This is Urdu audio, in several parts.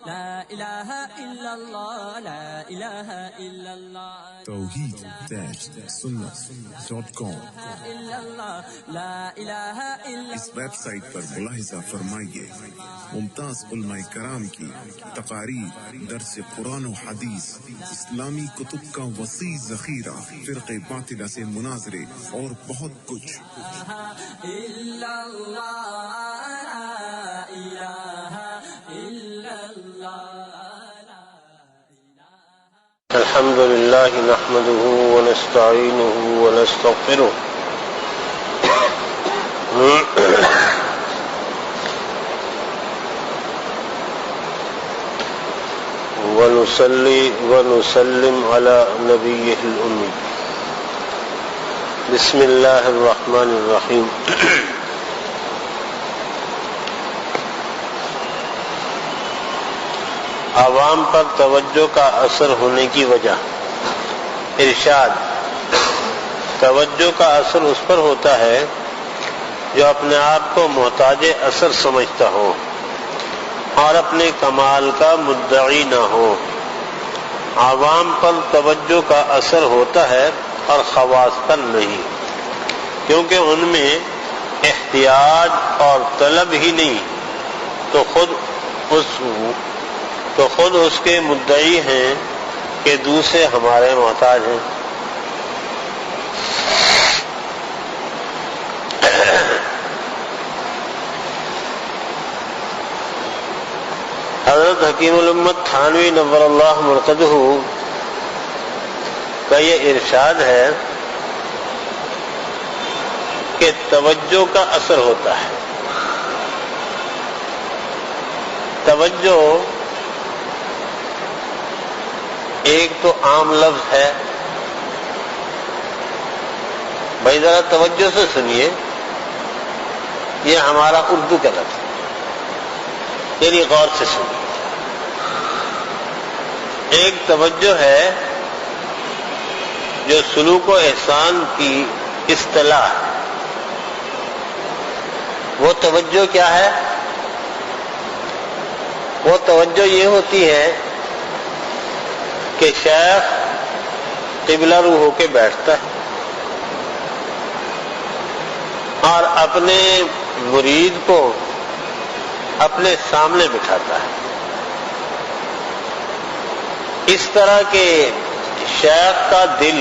لا الہ الا اللہ لا الہ الا اللہ توحید-sunnat.com لا الہ الا اس ویب سائٹ پر ملاحظہ فرمائیے ممتاز علماء کرام کی تقاریر، درس قرآن و حدیث، اسلامی کتب کا وسیع ذخیرہ، فرقے باطلہ سے مناظرے اور بہت کچھ۔ الا اللہ لا الہ الا اللہ الحمد لله نحمده ونستعينه ونستغفره ونصلي ونسلم على نبيه الأمي بسم الله الرحمن الرحيم عوام پر توجہ کا اثر ہونے کی وجہ۔ ارشاد: توجہ کا اثر اس پر ہوتا ہے جو اپنے آپ کو محتاج اثر سمجھتا ہو اور اپنے کمال کا مدعی نہ ہو۔ عوام پر توجہ کا اثر ہوتا ہے اور خواص پر نہیں، کیونکہ ان میں احتیاج اور طلب ہی نہیں، تو خود اس کے مدعی ہیں کہ دوسرے ہمارے محتاج ہیں۔ حضرت حکیم الامت تھانوی نور اللہ مرقدہ کا یہ ارشاد ہے کہ توجہ کا اثر ہوتا ہے۔ توجہ ایک تو عام لفظ ہے، بھائی ذرا توجہ سے سنیے، یہ ہمارا اردو کا لفظ ہے، یعنی غور سے سنیے۔ ایک توجہ ہے جو سلوک و احسان کی اصطلاح ہے۔ وہ توجہ کیا ہے؟ وہ توجہ یہ ہوتی ہے کہ شیخ قبلہ رو ہو کے بیٹھتا ہے اور اپنے مرید کو اپنے سامنے بٹھاتا ہے۔ اس طرح کے شیخ کا دل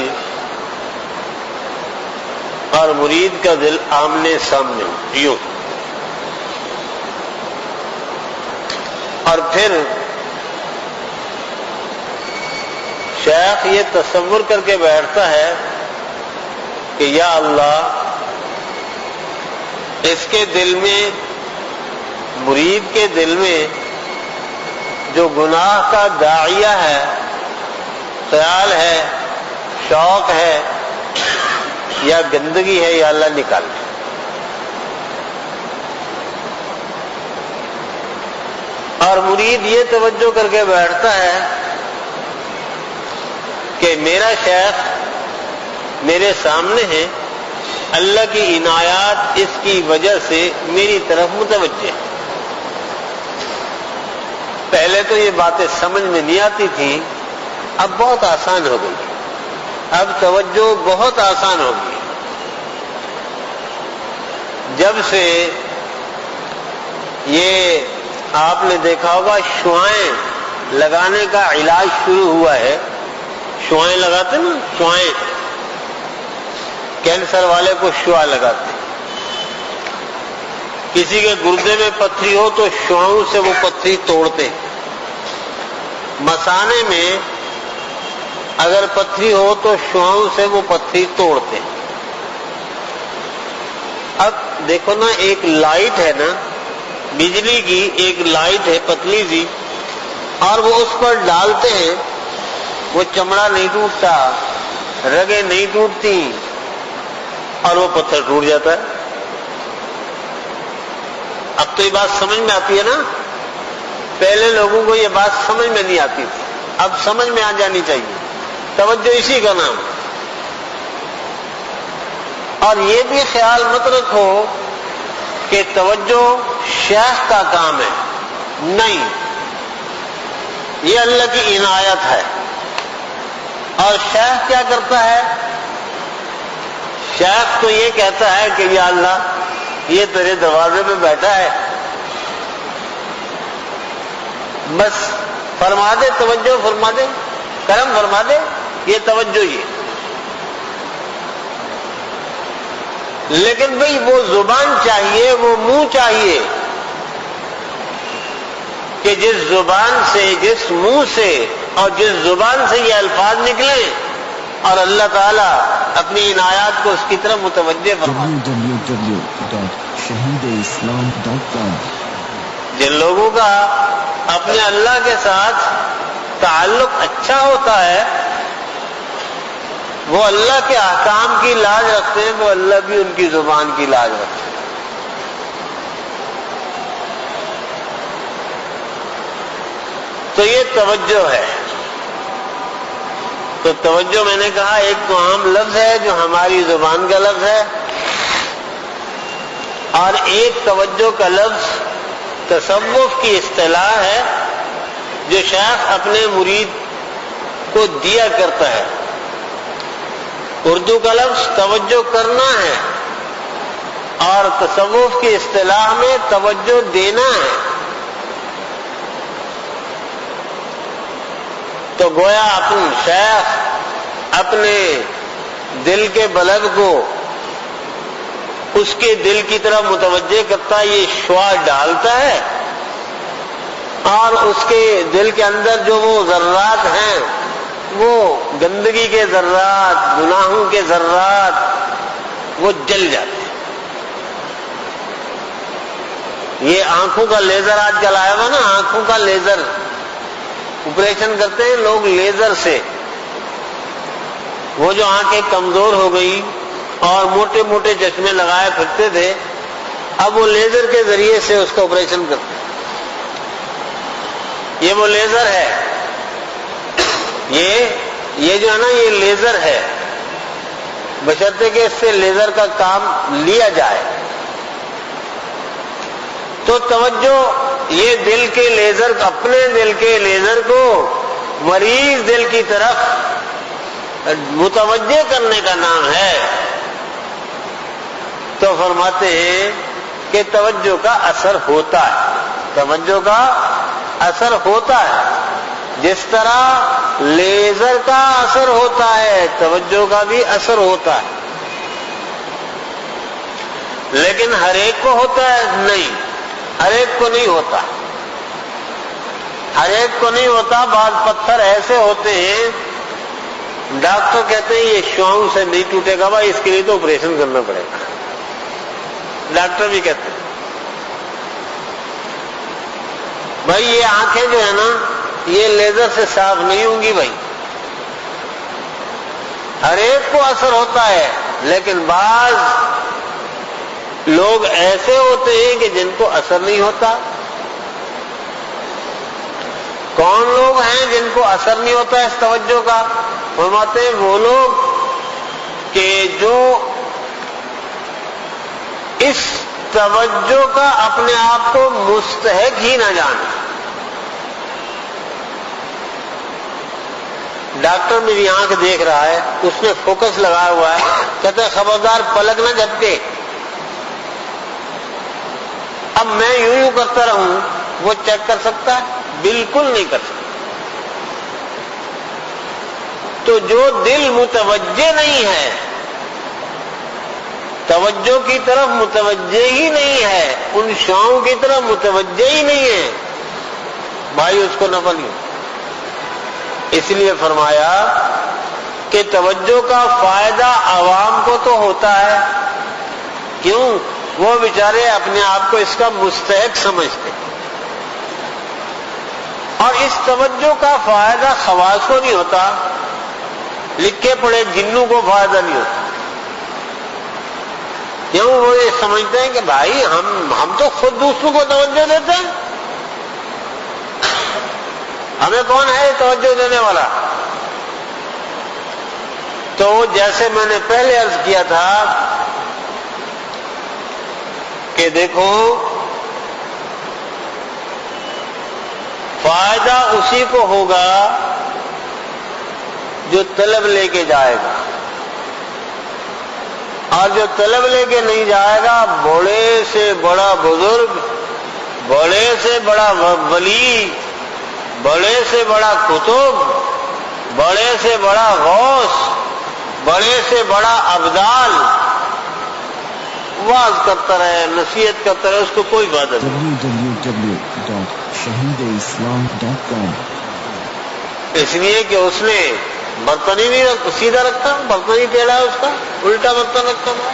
اور مرید کا دل آمنے سامنے یوں، اور پھر شیخ یہ تصور کر کے بیٹھتا ہے کہ یا اللہ، اس کے دل میں، مرید کے دل میں جو گناہ کا داعیہ ہے، خیال ہے، شوق ہے یا گندگی ہے، یا اللہ نکال دے۔ اور مرید یہ توجہ کر کے بیٹھتا ہے کہ میرا شیخ میرے سامنے ہے، اللہ کی عنایات اس کی وجہ سے میری طرف متوجہ ہے۔ پہلے تو یہ باتیں سمجھ میں نہیں آتی تھی، اب بہت آسان ہو گئی، اب توجہ بہت آسان ہو گئی۔ جب سے یہ آپ نے دیکھا ہوگا شعائیں لگانے کا علاج شروع ہوا ہے، شعائیں لگاتے نا، شعائیں، کینسر والے کو شعا لگاتے، کسی کے گردے میں پتھری ہو تو شعاؤں سے وہ پتھری توڑتے، مثانے میں اگر پتھری ہو تو شعاؤں سے وہ پتھری توڑتے۔ اب دیکھو نا، ایک لائٹ ہے نا، بجلی کی ایک لائٹ ہے پتلی سی، اور وہ اس پر ڈالتے ہیں، وہ چمڑا نہیں ٹوٹتا، رگیں نہیں ٹوٹتی، اور وہ پتھر ٹوٹ جاتا ہے۔ اب تو یہ بات سمجھ میں آتی ہے نا، پہلے لوگوں کو یہ بات سمجھ میں نہیں آتی تھی، اب سمجھ میں آ جانی چاہیے۔ توجہ اسی کا نام۔ اور یہ بھی خیال مت رکھو کہ توجہ شیخ کا کام ہے، نہیں، یہ اللہ کی عنایت ہے. اور شیخ کیا کرتا ہے؟ شیخ تو یہ کہتا ہے کہ یا اللہ یہ تیرے دروازے میں بیٹھا ہے، بس فرما دے، توجہ فرما دے، کرم فرما دے، یہ توجہ یہ. لیکن بھئی وہ زبان چاہیے، وہ منہ چاہیے کہ جس زبان سے، جس منہ سے اور جس زبان سے یہ الفاظ نکلیں اور اللہ تعالیٰ اپنی عنایات کو اس کی طرف متوجہ فرمائے. www.shahideislam.com جن لوگوں کا اپنے اللہ کے ساتھ تعلق اچھا ہوتا ہے، وہ اللہ کے احکام کی لاج رکھتے ہیں، تو اللہ بھی ان کی زبان کی لاج رکھتے ہیں. تو یہ توجہ ہے. تو توجہ میں نے کہا ایک تو عام لفظ ہے جو ہماری زبان کا لفظ ہے، اور ایک توجہ کا لفظ تصوف کی اصطلاح ہے جو شیخ اپنے مرید کو دیا کرتا ہے. اردو کا لفظ توجہ کرنا ہے اور تصوف کی اصطلاح میں توجہ دینا ہے. تو گویا اپن شیخ اپنے دل کے بلد کو اس کے دل کی طرف متوجہ کرتا ہے، یہ شعاع ڈالتا ہے، اور اس کے دل کے اندر جو وہ ذرات ہیں، وہ گندگی کے ذرات، گناہوں کے ذرات، وہ جل جاتے ہیں. یہ آنکھوں کا لیزر آج کل آیا ہوا نا، آنکھوں کا لیزر آپریشن کرتے ہیں لوگ لیزر سے. وہ جو آنکھیں کمزور ہو گئی اور موٹے موٹے چشمے لگائے پھرتے تھے، اب وہ لیزر کے ذریعے سے اس کا آپریشن کرتے ہیں. یہ وہ لیزر ہے، یہ جو ہے نا یہ لیزر ہے، بشرطے کہ اس سے لیزر کا کام لیا جائے. تو توجہ یہ دل کے لیزر، اپنے دل کے لیزر کو مریض دل کی طرف متوجہ کرنے کا نام ہے. تو فرماتے ہیں کہ توجہ کا اثر ہوتا ہے، توجہ کا اثر ہوتا ہے. جس طرح لیزر کا اثر ہوتا ہے، توجہ کا بھی اثر ہوتا ہے. لیکن ہر ایک کو ہوتا ہے؟ نہیں، ہر ایک کو نہیں ہوتا. ہر ایک کو نہیں ہوتا. بعض پتھر ایسے ہوتے ہیں ڈاکٹر کہتے ہیں یہ شعاؤں سے نہیں ٹوٹے گا بھائی، اس کے لیے تو آپریشن کرنا پڑے گا. ڈاکٹر بھی کہتے ہیں بھائی یہ آنکھیں جو ہے نا یہ لیزر سے صاف نہیں ہوں گی. بھائی ہر ایک کو اثر ہوتا ہے، لیکن بعض لوگ ایسے ہوتے ہیں کہ جن کو اثر نہیں ہوتا. کون لوگ ہیں جن کو اثر نہیں ہوتا اس توجہ کا؟ فرماتے ہیں وہ لوگ کہ جو اس توجہ کا اپنے آپ کو مستحق ہی نہ جانے. ڈاکٹر میری آنکھ دیکھ رہا ہے، اس نے فوکس لگایا ہوا ہے، کہتا ہے خبردار پلک نہ جھپکے. اب میں یوں کرتا رہوں، وہ چیک کر سکتا ہے؟ بالکل نہیں کر سکتا. تو جو دل متوجہ نہیں ہے، توجہ کی طرف متوجہ ہی نہیں ہے، ان شعاؤں کی طرف متوجہ ہی نہیں ہے، بھائی اس کو نفع نہیں. اس لیے فرمایا کہ توجہ کا فائدہ عوام کو تو ہوتا ہے. کیوں؟ وہ بیچارے اپنے آپ کو اس کا مستحق سمجھتے، اور اس توجہ کا فائدہ خواص کو نہیں ہوتا، لکھے پڑے جنوں کو فائدہ نہیں ہوتا. کیوں؟ وہ یہ سمجھتے ہیں کہ بھائی ہم تو خود دوسروں کو توجہ دیتے ہیں، ہمیں کون ہے توجہ دینے والا؟ تو جیسے میں نے پہلے عرض کیا تھا کہ دیکھو فائدہ اسی کو ہوگا جو طلب لے کے جائے گا، اور جو طلب لے کے نہیں جائے گا، بڑے سے بڑا بزرگ، بڑے سے بڑا ولی، بڑے سے بڑا قطب، بڑے سے بڑا غوث، بڑے سے بڑا ابدال واز کرتا رہے، نصیحت کرتا رہے، اس کو کوئی فائدہ نہیں۔ www.shahideislam.com اس لیے کہ اس نے برتن ہی نہیں سیدھا رکھا، برتن ہی ٹیڑھا ہے اس کا، الٹا برتن رکھا ہوا۔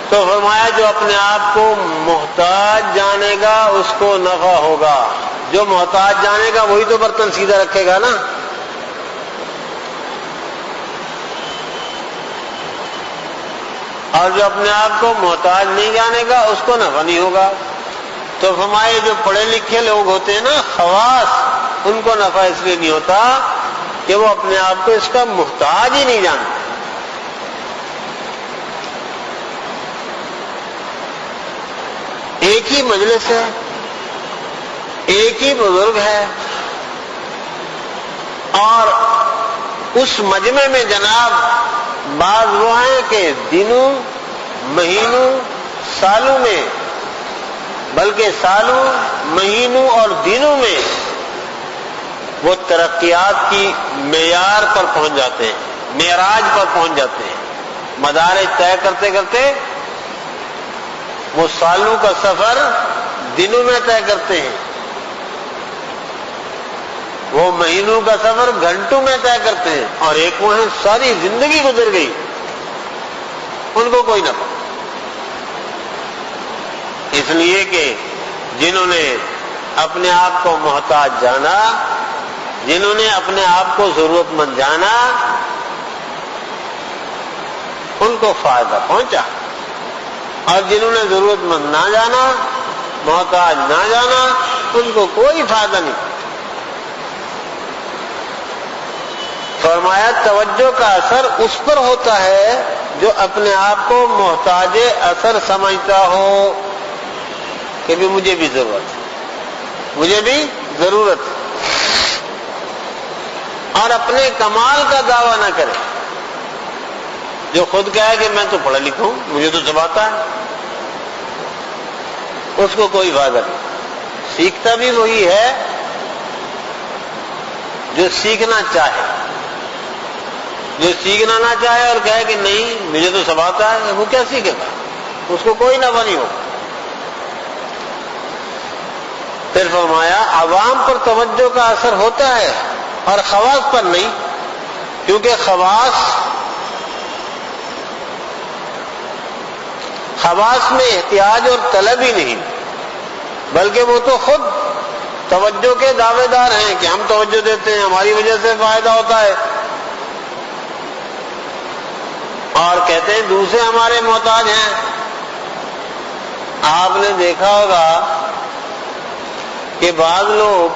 تو فرمایا جو اپنے آپ کو محتاج جانے گا اس کو نفع ہوگا، جو محتاج جانے گا وہی تو برتن سیدھا رکھے گا نا۔ اور جو اپنے آپ کو محتاج نہیں جانے گا اس کو نفع نہیں ہوگا۔ تو فرمائے جو پڑھے لکھے لوگ ہوتے ہیں نا، خواص، ان کو نفع اس لیے نہیں ہوتا کہ وہ اپنے آپ کو اس کا محتاج ہی نہیں جانتے۔ ایک ہی مجلس ہے، ایک ہی بزرگ ہے، اور اس مجمع میں جناب بعض وہ ہیں کہ دنوں، مہینوں، سالوں میں، بلکہ سالوں، مہینوں اور دنوں میں وہ ترقیات کی معیار پر پہنچ جاتے ہیں، معراج پر پہنچ جاتے ہیں، مدارج طے کرتے کرتے وہ سالوں کا سفر دنوں میں طے کرتے ہیں، وہ مہینوں کا سفر گھنٹوں میں طے کرتے ہیں، اور ایک وہ ہیں ساری زندگی گزر گئی، ان کو کوئی نہ پتا۔ اس لیے کہ جنہوں نے اپنے آپ کو محتاج جانا، جنہوں نے اپنے آپ کو ضرورت مند جانا، ان کو فائدہ پہنچا، اور جنہوں نے ضرورت مند نہ جانا، محتاج نہ جانا، ان کو کوئی فائدہ نہیں۔ فرمایا توجہ کا اثر اس پر ہوتا ہے جو اپنے آپ کو محتاج اثر سمجھتا ہو کہ بھی مجھے بھی ضرورت ہے، مجھے بھی ضرورت ہے، اور اپنے کمال کا دعویٰ نہ کرے۔ جو خود کہے کہ میں تو پڑھا لکھا ہوں، مجھے تو سب آتا ہے، اس کو کوئی فائدہ نہیں۔ سیکھتا بھی وہی ہے جو سیکھنا چاہے، جو سیکھنا نہ چاہے اور کہے کہ نہیں مجھے تو سب آتا ہے، وہ کیا سیکھے گا؟ اس کو کوئی نفع نہیں ہوگا۔ پھر فرمایا عوام پر توجہ کا اثر ہوتا ہے اور خواص پر نہیں، کیونکہ خواص میں احتیاج اور طلب ہی نہیں، بلکہ وہ تو خود توجہ کے دعوے دار ہیں کہ ہم توجہ دیتے ہیں، ہماری وجہ سے فائدہ ہوتا ہے، اور کہتے ہیں دوسرے ہمارے محتاج ہیں۔ آپ نے دیکھا ہوگا کہ بعض لوگ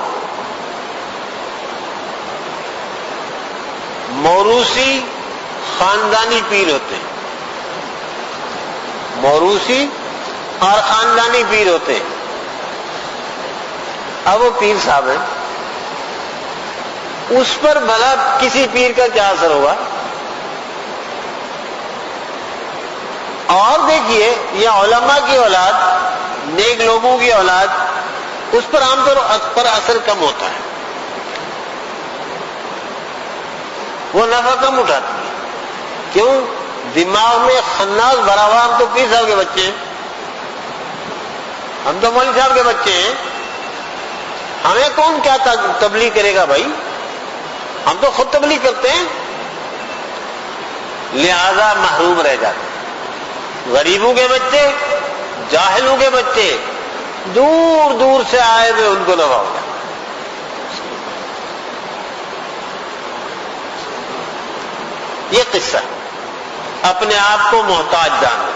موروثی خاندانی پیر ہوتے ہیں، موروثی اور خاندانی پیر ہوتے ہیں۔ اب وہ پیر صاحب ہیں، اس پر بھلا کسی پیر کا کیا اثر ہوگا؟ اور دیکھیے یہ علماء کی اولاد، نیک لوگوں کی اولاد، اس پر عام طور پر اثر کم ہوتا ہے، وہ نفع کم اٹھاتی ہے۔ کیوں؟ دماغ میں خناس بھرا ہوا، ہم تو پیر صاحب کے بچے ہیں، ہم تو مولوی صاحب کے بچے ہیں، ہمیں کون کیا تبلیغ کرے گا بھائی، ہم تو خود تبلیغ کرتے ہیں، لہذا محروم رہ جاتے ہیں۔ غریبوں کے بچے، جاہلوں کے بچے، دور دور سے آئے ہوئے ان کو نفع ہو جاتا۔ یہ قصہ اپنے آپ کو محتاج جاننا،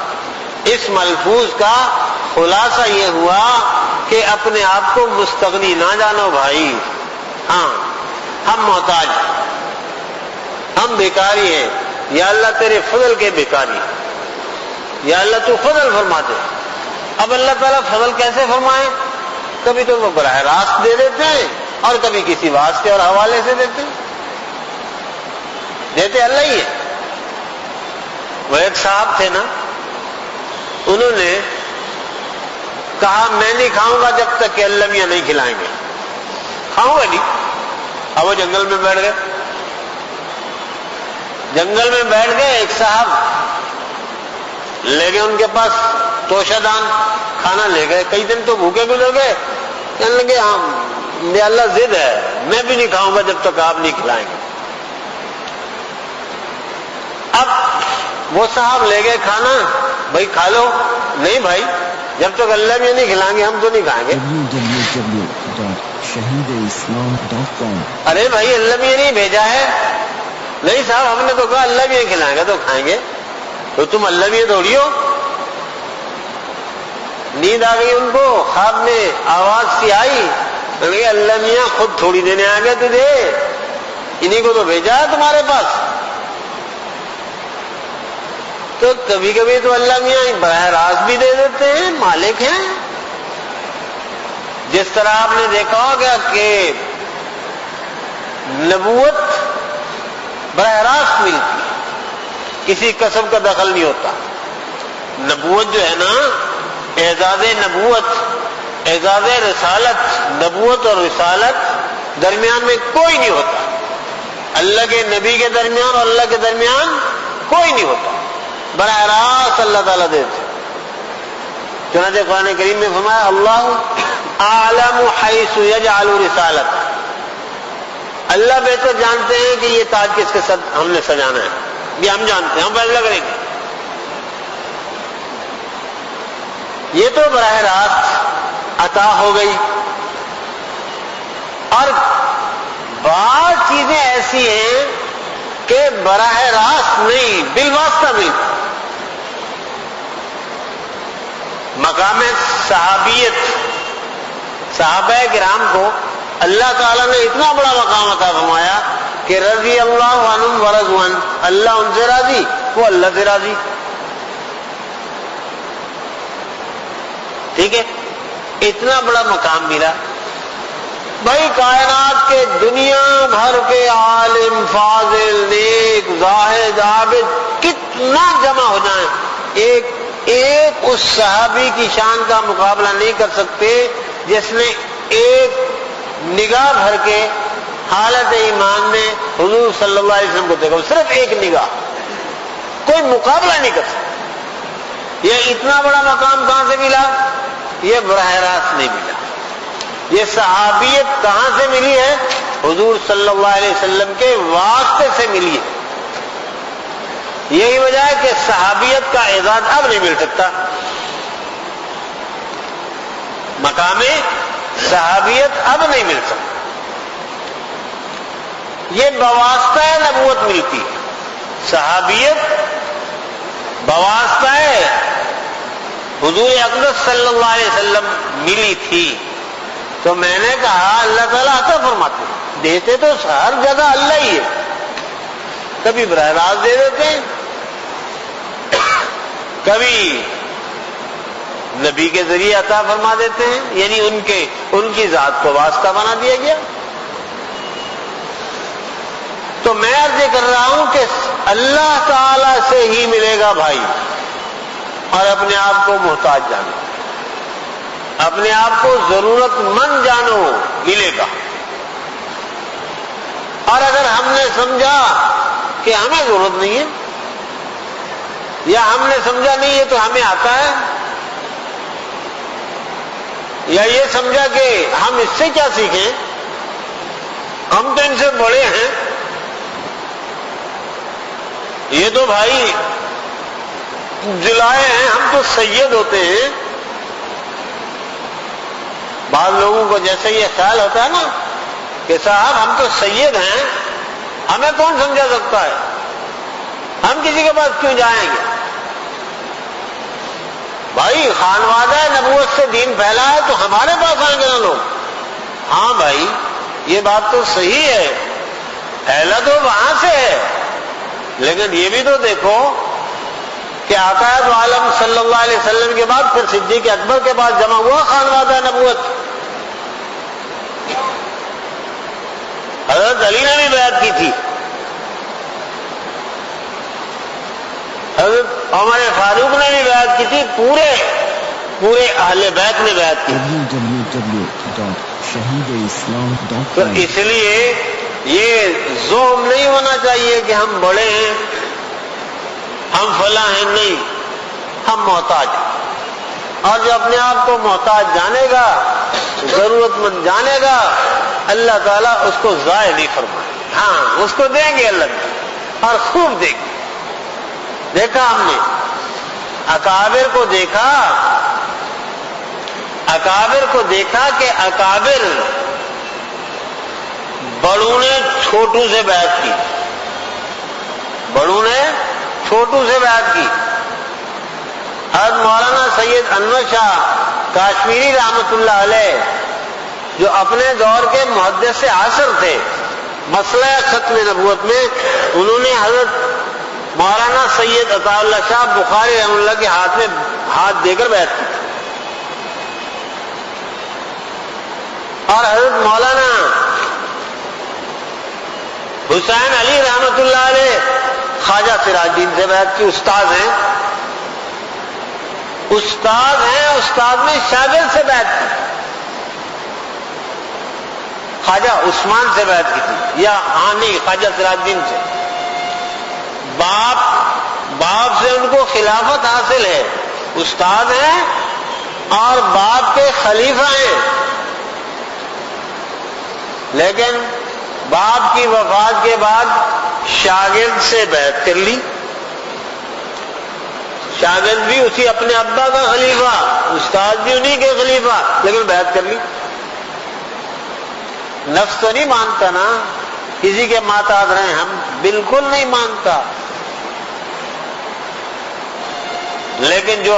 اس ملفوظ کا خلاصہ یہ ہوا کہ اپنے آپ کو مستغنی نہ جانو بھائی، ہاں ہم محتاج ہیں، ہم بیکاری ہیں، یا اللہ تیرے فضل کے بیکاری ہیں، یا اللہ تو فضل فرما دے۔ اب اللہ تعالیٰ فضل کیسے فرمائے؟ کبھی تو وہ براہ راست دے دیتے ہیں اور کبھی کسی واسطے اور حوالے سے دیتے ہیں، دیتے اللہ ہی ہے۔ وہ ایک صاحب تھے نا، انہوں نے کہا میں نہیں کھاؤں گا جب تک کہ اللہ میاں نہیں کھلائیں گے، کھاؤں گا نہیں۔ اب وہ جنگل میں بیٹھ گئے، جنگل میں بیٹھ گئے، ایک صاحب لے گئے ان کے پاس توشہ دان، کھانا لے گئے، کئی دن تو بھوکے گزر گئے، کہنے لگے ہاں یہ اللہ ضد ہے، میں بھی نہیں کھاؤں گا جب تک آپ نہیں کھلائیں گے۔ اب وہ صاحب لے گئے کھانا، بھائی کھا لو، نہیں بھائی جب تک اللہ بھی نہیں کھلائیں گے ہم تو نہیں کھائیں گے۔ www.shahideislam.com ارے بھائی اللہ بھی نہیں بھیجا ہے، نہیں صاحب ہم نے تو کہا اللہ بھی کھلائیں گے تو کھائیں گے، تو تم اللہ بھی دوڑی ہو۔ نیند آ گئی ان کو، خواب میں آواز سی آئی، اللہ میاں خود تھوڑی دینے آ گئے تجھے، انہیں کو تو بھیجا ہے تمہارے پاس۔ تو کبھی کبھی تو اللہ میاں براہ راست بھی دے دیتے ہیں، مالک ہیں۔ جس طرح آپ نے دیکھا ہوگا کہ نبوت براہ راست ملتی ہے، کسی قسم کا دخل نہیں ہوتا۔ نبوت جو ہے نا، اعزاز نبوت، اعزاز رسالت، نبوت اور رسالت درمیان میں کوئی نہیں ہوتا، اللہ کے نبی کے درمیان اور اللہ کے درمیان کوئی نہیں ہوتا، براہ راست اللہ تعالیٰ دیتے۔ چنانچہ قرآن کریم میں فرمایا اللہ اعلم حیث یجعل رسالت، اللہ بہتر جانتے ہیں کہ یہ تاج کس کے ساتھ ہم نے سجانا ہے، یہ ہم جانتے ہیں، ہم فیصلہ کریں گے۔ یہ تو براہ راست عطا ہو گئی، اور بعض چیزیں ایسی ہیں کہ براہ راست نہیں، بالواسطہ ملتی۔ مقام صحابیت، صحابہ کرام کو اللہ تعالیٰ نے اتنا بڑا مقام عطا فرمایا کہ رضی اللہ عنہم ورضوا عنہ، اللہ ان سے راضی، وہ اللہ سے راضی۔ ٹھیک ہے، اتنا بڑا مقام ملا۔ بھائی کائنات کے دنیا بھر کے عالم، فاضل، نیک، زاہد، عابد کتنا جمع ہو جائیں، ایک اس صحابی کی شان کا مقابلہ نہیں کر سکتے جس نے ایک نگاہ بھر کے حالت ایمان میں حضور صلی اللہ علیہ وسلم کو دیکھا، صرف ایک نگاہ، کوئی مقابلہ نہیں کر سکتا۔ یہ اتنا بڑا مقام کہاں سے ملا؟ یہ براہ راست نہیں ملا۔ یہ صحابیت کہاں سے ملی ہے؟ حضور صلی اللہ علیہ وسلم کے واسطے سے ملی ہے۔ یہی وجہ ہے کہ صحابیت کا اعزاز اب نہیں مل سکتا، مقام صحابیت اب نہیں مل سکتا، یہ بواسطہ نبوت ملتی ہے۔ صحابیت بواسطہ حضور اقدس صلی اللہ علیہ وسلم ملی تھی، تو میں نے کہا اللہ تعالیٰ عطا فرماتے، دیتے تو ہر جگہ اللہ ہی ہے، کبھی براہ راست دے دیتے ہیں، کبھی نبی کے ذریعے عطا فرما دیتے ہیں، یعنی ان کی ذات کو واسطہ بنا دیا گیا۔ تو میں عرض یہ کر رہا ہوں کہ اللہ تعالی سے ہی ملے گا بھائی، اور اپنے آپ کو محتاج جانو، اپنے آپ کو ضرورت مند جانو، ملے گا۔ اور اگر ہم نے سمجھا کہ ہمیں ضرورت نہیں ہے، یا ہم نے سمجھا نہیں ہے تو ہمیں آتا ہے، یا یہ سمجھا کہ ہم اس سے کیا سیکھیں، ہم تو ان سے بڑے ہیں، یہ تو بھائی جلائے ہیں، ہم تو سید ہوتے ہیں۔ بعض لوگوں کو جیسے یہ خیال ہوتا ہے نا کہ صاحب ہم تو سید ہیں، ہمیں کون سمجھا سکتا ہے، ہم کسی کے پاس کیوں جائیں گے؟ بھائی خانوادہ نبوت سے دین پھیلا ہے تو ہمارے پاس آئیں گے نا لوگ۔ ہاں بھائی یہ بات تو صحیح ہے، پھیلا تو وہاں سے ہے، لیکن یہ بھی تو دیکھو کہ آقا دو عالم صلی اللہ علیہ وسلم کے بعد پھر صدیق اکبر کے بعد جمع ہوا خانوادہ نبوت، بیعت کی تھی، حضرت عمر فاروق نے بھی بیعت کی تھی، پورے اہل بیت نے بیعت کی. تو اس لیے یہ ظلم نہیں ہونا چاہیے کہ ہم بڑے ہیں، ہم فلاں ہیں، نہیں، ہم محتاج ہیں. اور جو اپنے آپ کو محتاج جانے گا، ضرورت مند جانے گا، اللہ تعالیٰ اس کو ضائع نہیں فرمائے. ہاں اس کو دیں گے اللہ تعالیٰ، اور خوب دیں گے. دیکھا ہم نے اکابر کو دیکھا کہ اکابر بڑوں نے چھوٹوں سے بیعت کی، حضرت مولانا سید انور شاہ کاشمیری رحمت اللہ علیہ جو اپنے دور کے محدث عصر تھے، مسئلہ ختم نبوت میں انہوں نے حضرت مولانا سید عطا اللہ شاہ بخاری رحمۃ اللہ کے ہاتھ میں ہاتھ دے کر بیعت کی. اور حضرت مولانا حسین علی رحمت اللہ علیہ خواجہ سراج الدین سے بیعت کی. استاد ہیں، استاد نے شاگرد سے بیعت کی. خواجہ عثمان سے بیعت کی تھی، یا نہیں، خواجہ سراج الدین سے. باپ سے ان کو خلافت حاصل ہے، استاد ہیں اور باپ کے خلیفہ ہیں، لیکن باپ کی وفات کے بعد شاگرد سے بیعت کر لی. شاگرد بھی اسی اپنے ابا کا خلیفہ، استاد بھی انہی کے خلیفہ، لیکن بیعت کر لی. نفس تو نہیں مانتا نا کسی کے ماتحت رہے، ہم بالکل نہیں مانتا. لیکن جو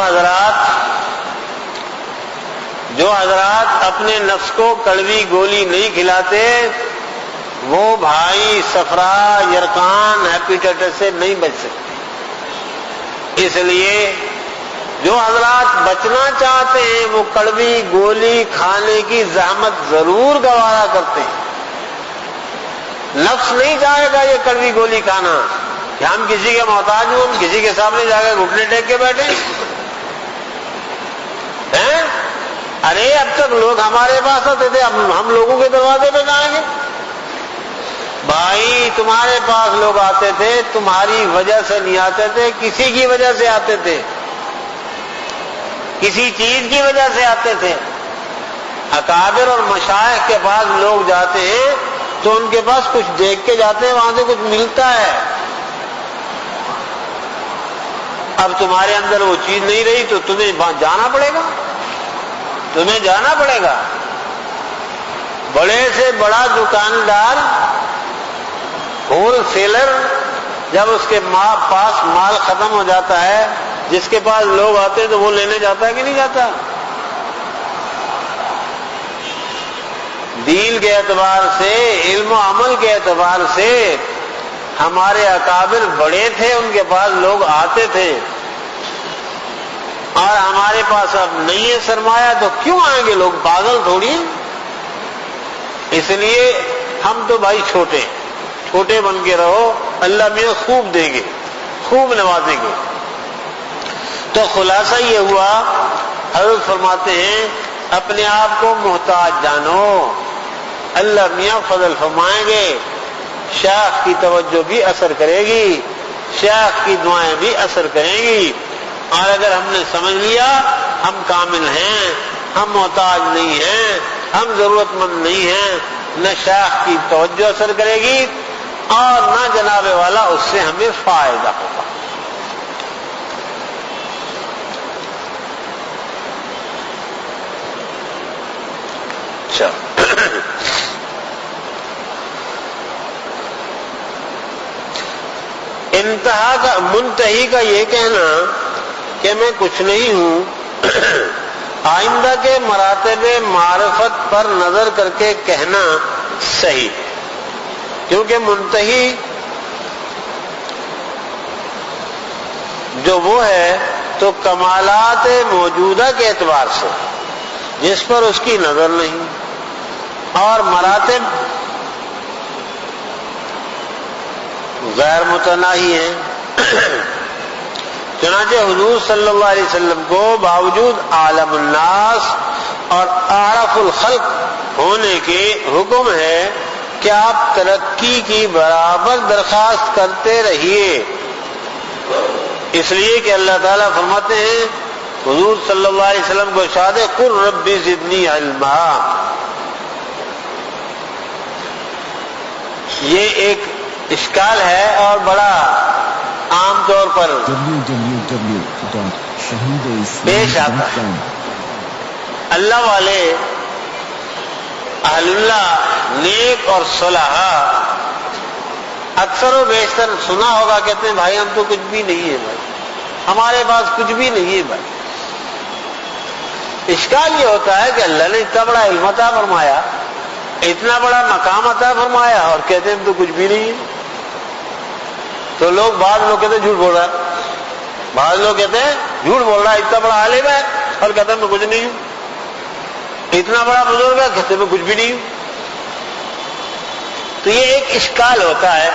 حضرات اپنے نفس کو کڑوی گولی نہیں کھلاتے، وہ بھائی صفرا، یرقان، ہیپیٹائٹس سے نہیں بچ سکتے. اس لیے جو حضرات بچنا چاہتے ہیں وہ کڑوی گولی کھانے کی زحمت ضرور گوارا کرتے ہیں. نفس نہیں چاہے گا یہ کڑوی گولی کھانا کہ ہم کسی کے محتاج ہوں، ہم کسی کے سامنے جا کے گھٹنے ٹیک کے بیٹھے ہیں. ارے اب تک لوگ ہمارے پاس آتے تھے، ہم لوگوں کے دروازے پہ جائیں گے؟ بھائی تمہارے پاس لوگ آتے تھے، تمہاری وجہ سے نہیں آتے تھے، کسی کی وجہ سے آتے تھے، کسی چیز کی وجہ سے آتے تھے. اکابر اور مشائخ کے پاس لوگ جاتے ہیں تو ان کے پاس کچھ دیکھ کے جاتے ہیں، وہاں سے کچھ ملتا ہے. اب تمہارے اندر وہ چیز نہیں رہی تو تمہیں جانا پڑے گا. بڑے سے بڑا دکاندار، ہول سیلر، جب اس کے پاس مال ختم ہو جاتا ہے، جس کے پاس لوگ آتے ہیں تو وہ لینے جاتا ہے کہ نہیں جاتا؟ دین کے اعتبار سے، علم و عمل کے اعتبار سے ہمارے اکابر بڑے تھے، ان کے پاس لوگ آتے تھے. اور ہمارے پاس اب نہیں ہے سرمایہ تو کیوں آئیں گے لوگ؟ پاگل تھوڑی. اس لیے ہم تو بھائی چھوٹے بن کے رہو، اللہ میاں خوب دیں گے، خوب نوازیں گے. تو خلاصہ یہ ہوا، حضرت فرماتے ہیں اپنے آپ کو محتاج جانو، اللہ میاں فضل فرمائیں گے. شیخ کی توجہ بھی اثر کرے گی، شیخ کی دعائیں بھی اثر کریں گی. اور اگر ہم نے سمجھ لیا ہم کامل ہیں، ہم محتاج نہیں ہیں، ہم ضرورت مند نہیں ہیں، نہ شیخ کی توجہ اثر کرے گی اور نہ جناب والا اس سے ہمیں فائدہ ہوگا. انتہا کا منتہی کا یہ کہنا کہ میں کچھ نہیں ہوں، آئندہ کے مراتب معرفت پر نظر کر کے کہنا صحیح، کیونکہ منتہی جو وہ ہے تو کمالات موجودہ کے اعتبار سے جس پر اس کی نظر نہیں، اور مراتب غیر متناہی ہیں۔ چنانچہ حضور صلی اللہ علیہ وسلم کو باوجود عالم الناس اور اعرف الخلق ہونے کے حکم ہے کہ آپ ترقی کی برابر درخواست کرتے رہیے، اس لیے کہ اللہ تعالیٰ فرماتے ہیں حضور صلی اللہ علیہ وسلم کو ارشاد ہے قل رب زدنی علما۔ یہ ایک اشکال ہے اور بڑا عام طور پر پیش آتا ہے۔ اللہ والے اہل اللہ نیک اور صالحہ اکثر و بیشتر سنا ہوگا کہتے ہیں بھائی ہم تو کچھ بھی نہیں ہے بھائی، ہمارے پاس کچھ بھی نہیں ہے بھائی۔ اشکال یہ ہوتا ہے کہ اللہ نے اتنا بڑا علم عطا فرمایا، اتنا بڑا مقام عطا فرمایا اور کہتے ہیں ہم تو کچھ بھی نہیں ہے۔ تو بعض لوگ کہتے ہیں جھوٹ بول رہا ہے، بعض لوگ کہتے ہیں جھوٹ بول رہا ہے، اتنا بڑا عالم ہے اور کہتے ہیں میں کچھ نہیں ہوں، اتنا بڑا بزرگ ہے کہتے ہیں میں کچھ بھی نہیں ہوں۔ تو یہ ایک اشکال ہوتا ہے۔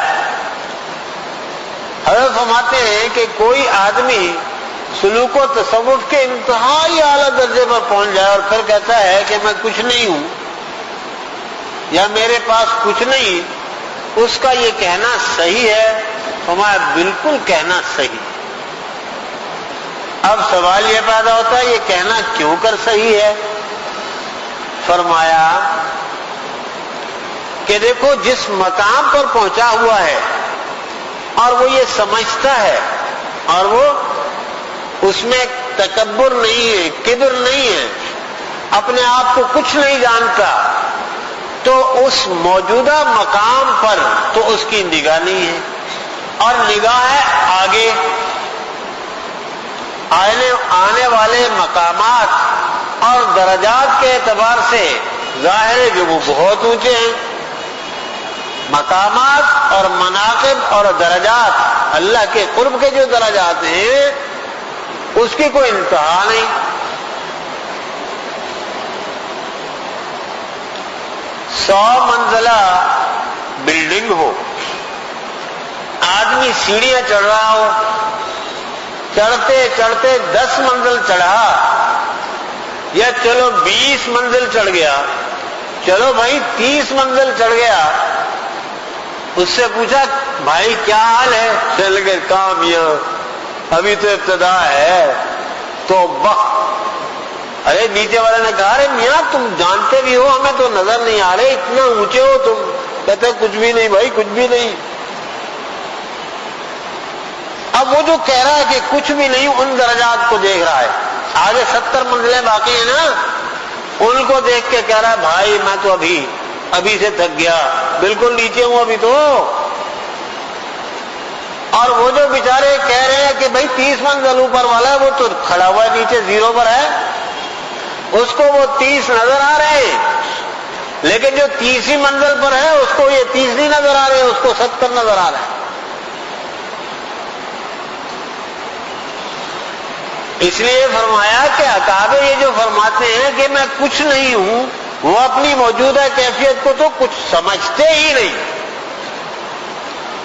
حضرت فرماتے ہیں کہ کوئی آدمی سلوک و تصوف کے انتہائی اعلیٰ درجے پر پہنچ جائے اور پھر کہتا ہے کہ میں کچھ نہیں ہوں یا میرے پاس کچھ نہیں، اس کا یہ کہنا صحیح ہے؟ فرمایا بالکل کہنا صحیح۔ اب سوال یہ پیدا ہوتا ہے یہ کہنا کیوں کر صحیح ہے؟ فرمایا کہ دیکھو جس مقام پر پہنچا ہوا ہے اور وہ یہ سمجھتا ہے اور وہ اس میں تکبر نہیں ہے، کبر نہیں ہے، اپنے آپ کو کچھ نہیں جانتا، تو اس موجودہ مقام پر تو اس کی نگاہ نہیں ہے اور نگاہ ہے آگے آنے والے مقامات اور درجات کے اعتبار سے ظاہر ہے کہ وہ بہت اونچے ہیں۔ مقامات اور مناقب اور درجات، اللہ کے قرب کے جو درجات ہیں اس کی کوئی انتہا نہیں۔ 100 منزلہ بلڈنگ ہو، آدمی سیڑھیاں چڑھ رہا ہو، چڑھتے چڑھتے 10 منزل چڑھا یا چلو 20 منزل چڑھ گیا، چلو بھائی 30 منزل چڑھ گیا، اس سے پوچھا بھائی کیا حال ہے؟ چل گئے کامیاں، ابھی تو ابتدا ہے تو ارے نیچے والے نے کہا ارے میاں تم جانتے بھی ہو ہمیں تو نظر نہیں آ رہے، اتنا اونچے ہو تم، کہتے کچھ بھی نہیں بھائی کچھ بھی نہیں۔ اب وہ جو کہہ رہا ہے کہ کچھ بھی نہیں ان درجات کو دیکھ رہا ہے، آگے 70 منزلیں باقی ہیں نا، ان کو دیکھ کے کہہ رہا ہے بھائی میں تو ابھی سے تھک گیا، بالکل نیچے ہوں ابھی تو۔ اور وہ جو بیچارے کہہ رہے ہیں کہ بھائی 30 منزل اوپر والا ہے وہ تو کھڑا ہوا ہے نیچے زیرو پر ہے، اس کو وہ 30 نظر آ رہے ہیں، لیکن جو 30 منزل پر ہے اس کو یہ 30 نہیں نظر آ رہے، اس کو 70 نظر آ رہے ہیں۔ اس لیے فرمایا کہ اکابر یہ جو فرماتے ہیں کہ میں کچھ نہیں ہوں، وہ اپنی موجودہ کیفیت کو تو کچھ سمجھتے ہی نہیں،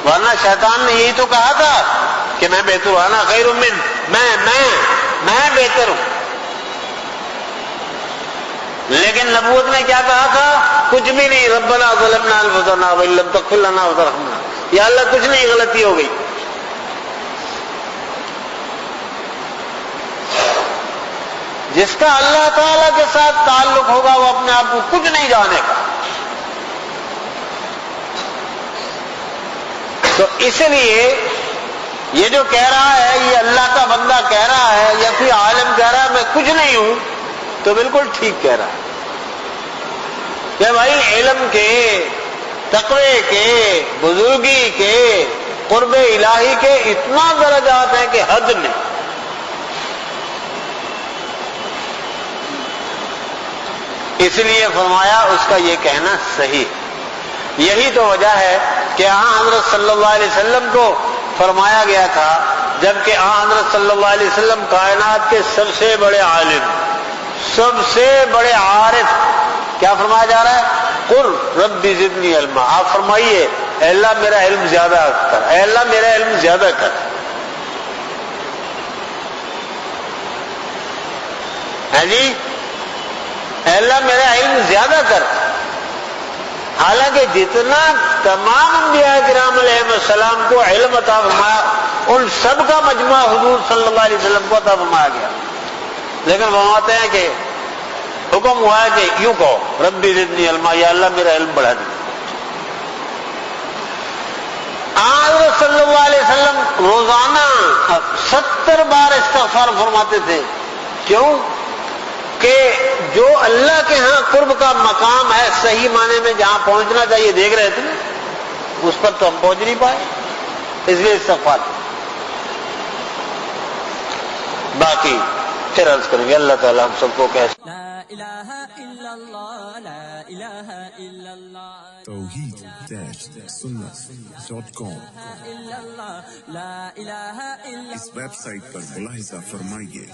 ورنہ شیطان نے یہی تو کہا تھا کہ میں بہتر ہوں، انا خیر من، میں بہتر ہوں۔ لیکن نبوت نے کیا کہا تھا؟ کچھ بھی نہیں، ربنا ظلمنا انفسنا وان لم تغفر لنا وترحمنا، یا اللہ کچھ نہیں، غلطی ہو گئی۔ جس کا اللہ تعالی کے ساتھ تعلق ہوگا وہ اپنے آپ کو کچھ نہیں جانے گا۔ تو اس لیے یہ جو کہہ رہا ہے یہ اللہ کا بندہ کہہ رہا ہے یا پھر عالم کہہ رہا ہے میں کچھ نہیں ہوں، تو بالکل ٹھیک کہہ رہا ہے کہ بھائی علم کے، تقوی کے، بزرگی کے، قرب الہی کے اتنا درجات ہیں کہ حد نہیں۔ اس لیے فرمایا اس کا یہ کہنا صحیح۔ یہی تو وجہ ہے کہ حضرت صلی اللہ علیہ وسلم کو فرمایا گیا تھا، جبکہ حضرت صلی اللہ علیہ وسلم کائنات کے سب سے بڑے عالم، سب سے بڑے عارف، کیا فرمایا جا رہا ہے؟ قل رب زدنی علما۔ آپ فرمائیے اے اللہ میرا علم زیادہ کر، اے اللہ میرا علم زیادہ کر. ہے جی، اے اللہ میرا علم زیادہ کر. حالانکہ جتنا تمام انبیاء کرام علیہ السلام کو علم عطا فرمایا ان سب کا مجموعہ حضور صلی اللہ علیہ وسلم کو عطا فرمایا گیا، لیکن فرماتے ہیں کہ حکم ہوا ہے کہ یوں کہو ربی زدنی علما، یا اللہ میرا علم بڑھا دے. آج صلی اللہ علیہ وسلم روزانہ 70 بار استغفار فرماتے تھے. کیوں؟ کہ جو اللہ کے ہاں قرب کا مقام ہے صحیح معنی میں جہاں پہنچنا چاہیے دیکھ رہے تھے، اس پر تو ہم پہنچ نہیں پائے، اس لیے استغفار. باقی پھر عرض کریں گے اللہ تعالیٰ ہم سب کو کیسے لا الہ الا اللہ لا الہ الا اللہ توحید-sunnat.com الا اللہ لا الہ الا اس ویب سائٹ پر ملاحظہ فرمائیے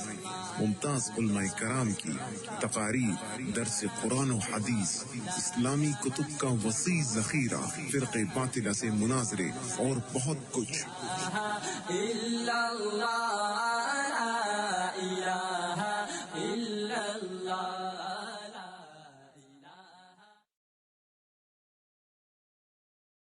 ممتاز علماء کرام کی تقاریر، درس قرآن و حدیث، اسلامی کتب کا وسیع ذخیرہ، فرقے باطلہ سے مناظرے اور بہت کچھ. الا اللہ